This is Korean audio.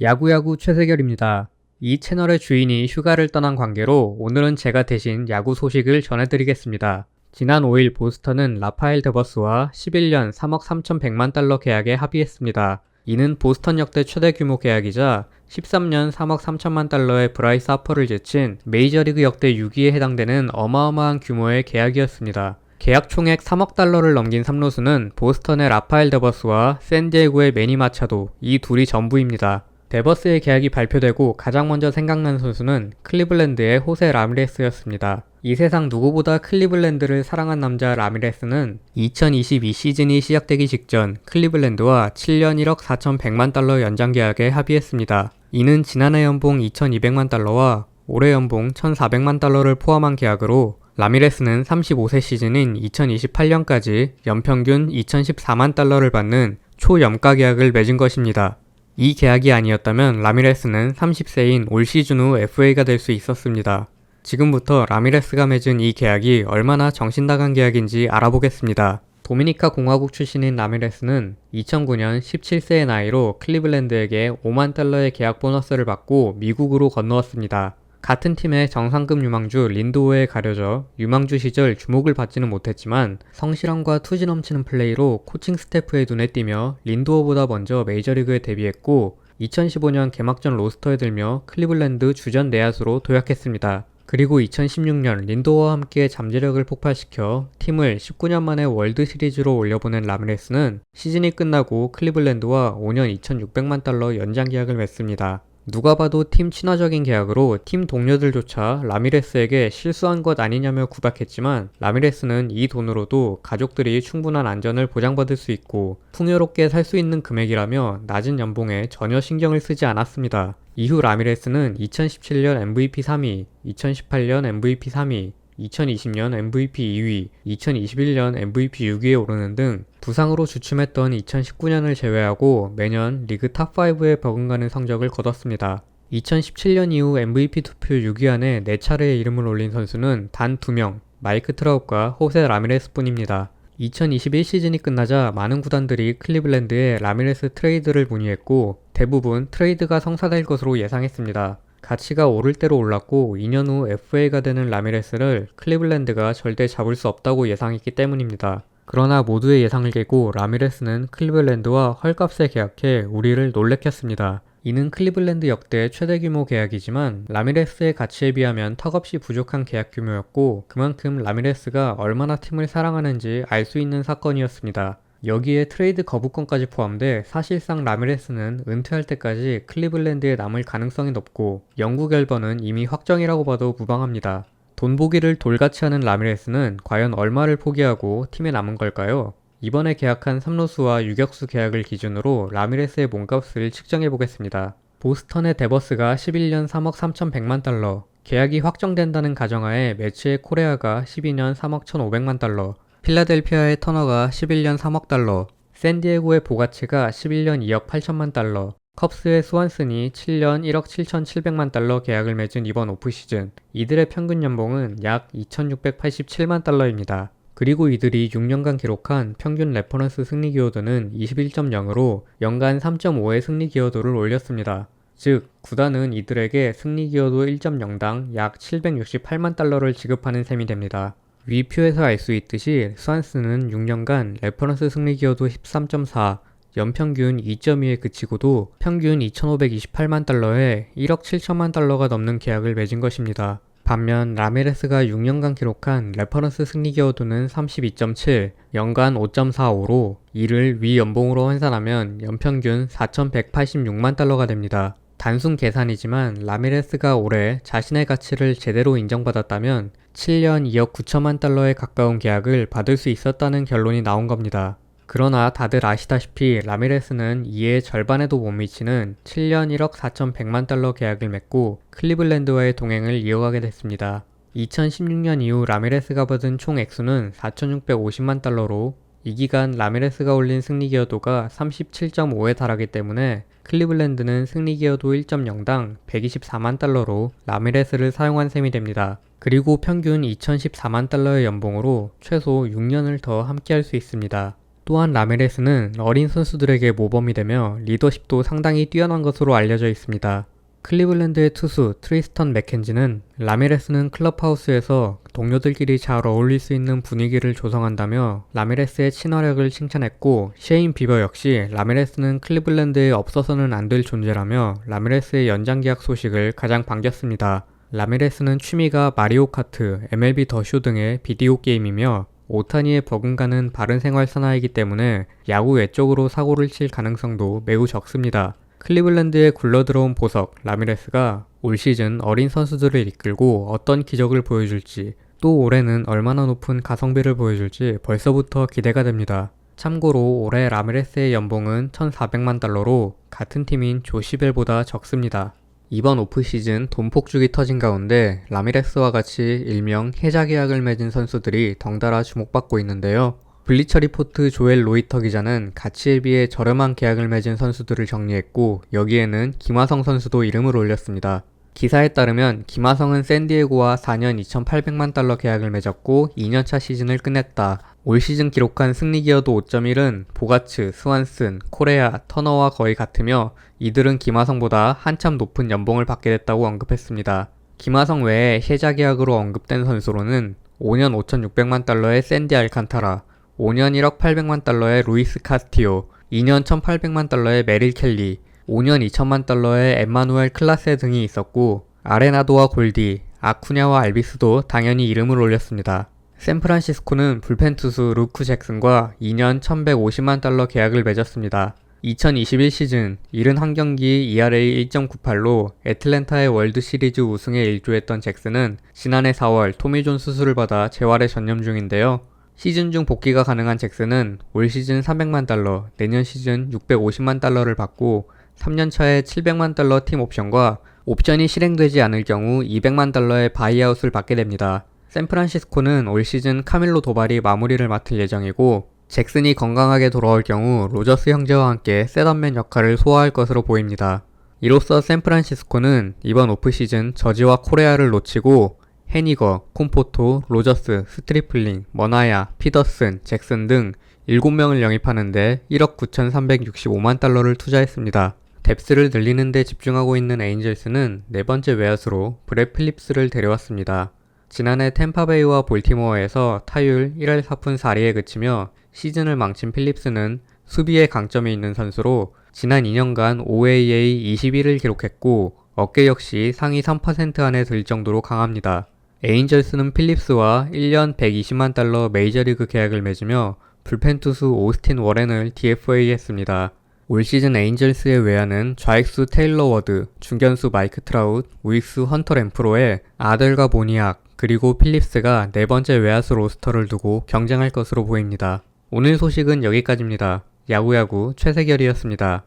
야구야구 최세결입니다. 이 채널의 주인이 휴가를 떠난 관계로 오늘은 제가 대신 야구 소식을 전해드리겠습니다. 지난 5일 보스턴은 라파엘 데버스와 11년 3억 3,100만 달러 계약에 합의했습니다. 이는 보스턴 역대 최대 규모 계약이자 13년 3억 3천만 달러의 브라이스 하퍼를 제친 메이저리그 역대 6위에 해당되는 어마어마한 규모의 계약이었습니다. 계약 총액 3억 달러를 넘긴 3루수는 보스턴의 라파엘 데버스와 샌디에고의 매니 마차도, 이 둘이 전부입니다. 데버스의 계약이 발표되고 가장 먼저 생각난 선수는 클리블랜드의 호세 라미레스였습니다. 이 세상 누구보다 클리블랜드를 사랑한 남자 라미레스는 2022 시즌이 시작되기 직전 클리블랜드와 7년 1억 4,100만 달러 연장 계약에 합의했습니다. 이는 지난해 연봉 2,200만 달러와 올해 연봉 1,400만 달러를 포함한 계약으로 라미레스는 35세 시즌인 2028년까지 연평균 2,014만 달러를 받는 초염가 계약을 맺은 것입니다. 이 계약이 아니었다면 라미레스는 30세인 올 시즌 후 FA가 될 수 있었습니다. 지금부터 라미레스가 맺은 이 계약이 얼마나 정신나간 계약인지 알아보겠습니다. 도미니카 공화국 출신인 라미레스는 2009년 17세의 나이로 클리블랜드에게 5만 달러의 계약 보너스를 받고 미국으로 건너왔습니다. 같은 팀의 정상급 유망주 린드호에 가려져 유망주 시절 주목을 받지는 못했지만 성실함과 투지 넘치는 플레이로 코칭 스태프의 눈에 띄며 린드호보다 먼저 메이저리그에 데뷔했고 2015년 개막전 로스터에 들며 클리블랜드 주전 내야수로 도약했습니다. 그리고 2016년 린드호와 함께 잠재력을 폭발시켜 팀을 19년 만에 월드 시리즈로 올려보낸 라미레스는 시즌이 끝나고 클리블랜드와 5년 2,600만 달러 연장 계약을 맺습니다. 누가 봐도 팀 친화적인 계약으로 팀 동료들조차 라미레스에게 실수한 것 아니냐며 구박했지만 라미레스는 이 돈으로도 가족들이 충분한 안전을 보장받을 수 있고 풍요롭게 살 수 있는 금액이라며 낮은 연봉에 전혀 신경을 쓰지 않았습니다. 이후 라미레스는 2017년 MVP 3위, 2018년 MVP 3위, 2020년 MVP 2위, 2021년 MVP 6위에 오르는 등 부상으로 주춤했던 2019년을 제외하고 매년 리그 탑5에 버금가는 성적을 거뒀습니다. 2017년 이후 MVP 투표 6위 안에 4차례의 이름을 올린 선수는 단 2명, 마이크 트라웃과 호세 라미레스 뿐입니다. 2021 시즌이 끝나자 많은 구단들이 클리블랜드에 라미레스 트레이드를 문의했고 대부분 트레이드가 성사될 것으로 예상했습니다. 가치가 오를 대로 올랐고 2년 후 FA가 되는 라미레스를 클리블랜드가 절대 잡을 수 없다고 예상했기 때문입니다. 그러나 모두의 예상을 깨고 라미레스는 클리블랜드와 헐값에 계약해 우리를 놀래켰습니다. 이는 클리블랜드 역대 최대 규모 계약이지만 라미레스의 가치에 비하면 턱없이 부족한 계약 규모였고 그만큼 라미레스가 얼마나 팀을 사랑하는지 알 수 있는 사건이었습니다. 여기에 트레이드 거부권까지 포함돼 사실상 라미레스는 은퇴할 때까지 클리블랜드에 남을 가능성이 높고 영구 결번은 이미 확정이라고 봐도 무방합니다. 돈 보기를 돌같이 하는 라미레스는 과연 얼마를 포기하고 팀에 남은 걸까요? 이번에 계약한 3루수와 유격수 계약을 기준으로 라미레스의 몸값을 측정해보겠습니다. 보스턴의 데버스가 11년 3억 3,100만 달러, 계약이 확정된다는 가정하에 매치의 코레아가 12년 3억 1,500만 달러, 필라델피아의 터너가 11년 3억 달러, 샌디에고의 보가치가 11년 2억 8천만 달러, 컵스의 스완슨이 7년 1억 7,700만 달러 계약을 맺은 이번 오프시즌, 이들의 평균 연봉은 약 2,687만 달러입니다. 그리고 이들이 6년간 기록한 평균 레퍼런스 승리 기여도는 21.0으로 연간 3.5의 승리 기여도를 올렸습니다. 즉, 구단은 이들에게 승리 기여도 1.0당 약 768만 달러를 지급하는 셈이 됩니다. 위 표에서 알 수 있듯이 스완슨은 6년간 레퍼런스 승리 기여도 13.4, 연평균 2.2에 그치고도 평균 2,528만 달러에 1억 7천만 달러가 넘는 계약을 맺은 것입니다. 반면 라미레스가 6년간 기록한 레퍼런스 승리 기여도는 32.7, 연간 5.45로 이를 위 연봉으로 환산하면 연평균 4,186만 달러가 됩니다. 단순 계산이지만 라미레스가 올해 자신의 가치를 제대로 인정받았다면 7년 2억 9천만 달러에 가까운 계약을 받을 수 있었다는 결론이 나온 겁니다. 그러나 다들 아시다시피 라미레스는 이의 절반에도 못 미치는 7년 1억 4,100만 달러 계약을 맺고 클리블랜드와의 동행을 이어가게 됐습니다. 2016년 이후 라미레스가 받은 총 액수는 4,650만 달러로 이 기간 라미레스가 올린 승리 기여도가 37.5에 달하기 때문에 클리블랜드는 승리 기여도 1.0당 124만 달러로 라미레스를 사용한 셈이 됩니다. 그리고 평균 2,014만 달러의 연봉으로 최소 6년을 더 함께할 수 있습니다. 또한 라미레스는 어린 선수들에게 모범이 되며 리더십도 상당히 뛰어난 것으로 알려져 있습니다. 클리블랜드의 투수 트리스턴 맥켄지는 라미레스는 클럽하우스에서 동료들끼리 잘 어울릴 수 있는 분위기를 조성한다며 라미레스의 친화력을 칭찬했고, 셰인 비버 역시 라미레스는 클리블랜드에 없어서는 안 될 존재라며 라미레스의 연장계약 소식을 가장 반겼습니다. 라미레스는 취미가 마리오 카트, MLB 더쇼 등의 비디오 게임이며 오타니의 버금가는 바른 생활 사나이기 때문에 야구 외적으로 사고를 칠 가능성도 매우 적습니다. 클리블랜드에 굴러들어온 보석 라미레스가 올 시즌 어린 선수들을 이끌고 어떤 기적을 보여줄지, 또 올해는 얼마나 높은 가성비를 보여줄지 벌써부터 기대가 됩니다. 참고로 올해 라미레스의 연봉은 1,400만 달러로 같은 팀인 조시벨보다 적습니다. 이번 오프시즌 돈 폭죽이 터진 가운데 라미레스와 같이 일명 해자 계약을 맺은 선수들이 덩달아 주목받고 있는데요. 블리처 리포트 조엘 로이터 기자는 가치에 비해 저렴한 계약을 맺은 선수들을 정리했고, 여기에는 김하성 선수도 이름을 올렸습니다. 기사에 따르면 김하성은 샌디에고와 4년 2,800만 달러 계약을 맺었고 2년차 시즌을 끝냈다. 올 시즌 기록한 승리 기여도 5.1은 보가츠, 스완슨, 코레아, 터너와 거의 같으며 이들은 김하성보다 한참 높은 연봉을 받게 됐다고 언급했습니다. 김하성 외에 해자 계약으로 언급된 선수로는 5년 5,600만 달러의 샌디 알칸타라, 5년 1억 800만 달러의 루이스 카스티오, 2년 1,800만 달러의 메릴 켈리, 5년 2천만 달러의 엠마누엘 클라세 등이 있었고, 아레나도와 골디, 아쿠냐와 알비스도 당연히 이름을 올렸습니다. 샌프란시스코는 불펜 투수 루크 잭슨과 2년 1,150만 달러 계약을 맺었습니다. 2021 시즌 71경기 ERA 1.98로 애틀랜타의 월드 시리즈 우승에 일조했던 잭슨은 지난해 4월 토미존 수술을 받아 재활에 전념 중인데요. 시즌 중 복귀가 가능한 잭슨은 올 시즌 300만 달러, 내년 시즌 650만 달러를 받고 3년차에 700만 달러 팀 옵션과 옵션이 실행되지 않을 경우 200만 달러의 바이아웃을 받게 됩니다. 샌프란시스코는 올 시즌 카밀로 도발이 마무리를 맡을 예정이고, 잭슨이 건강하게 돌아올 경우 로저스 형제와 함께 셋업맨 역할을 소화할 것으로 보입니다. 이로써 샌프란시스코는 이번 오프시즌 저지와 코레아를 놓치고 해니거, 콤포토, 로저스, 스트리플링, 머나야, 피더슨, 잭슨 등 7명을 영입하는데 1억 9,365만 달러를 투자했습니다. 뎁스를 늘리는 데 집중하고 있는 에인젤스는 네 번째 외야수로 브렛 필립스를 데려왔습니다. 지난해 템파베이와 볼티모어에서 타율 1할 4푼 4리에 그치며 시즌을 망친 필립스는 수비에 강점이 있는 선수로 지난 2년간 OAA 21을 기록했고 어깨 역시 상위 3% 안에 들 정도로 강합니다. 에인절스는 필립스와 1년 120만 달러 메이저리그 계약을 맺으며 불펜 투수 오스틴 워렌을 DFA 했습니다. 올 시즌 에인절스의 외야는 좌익수 테일러 워드, 중견수 마이크 트라웃, 우익수 헌터 램프로의 아들과 모니악, 그리고 필립스가 네 번째 외야수 로스터를 두고 경쟁할 것으로 보입니다. 오늘 소식은 여기까지입니다. 야구야구 최세결이었습니다.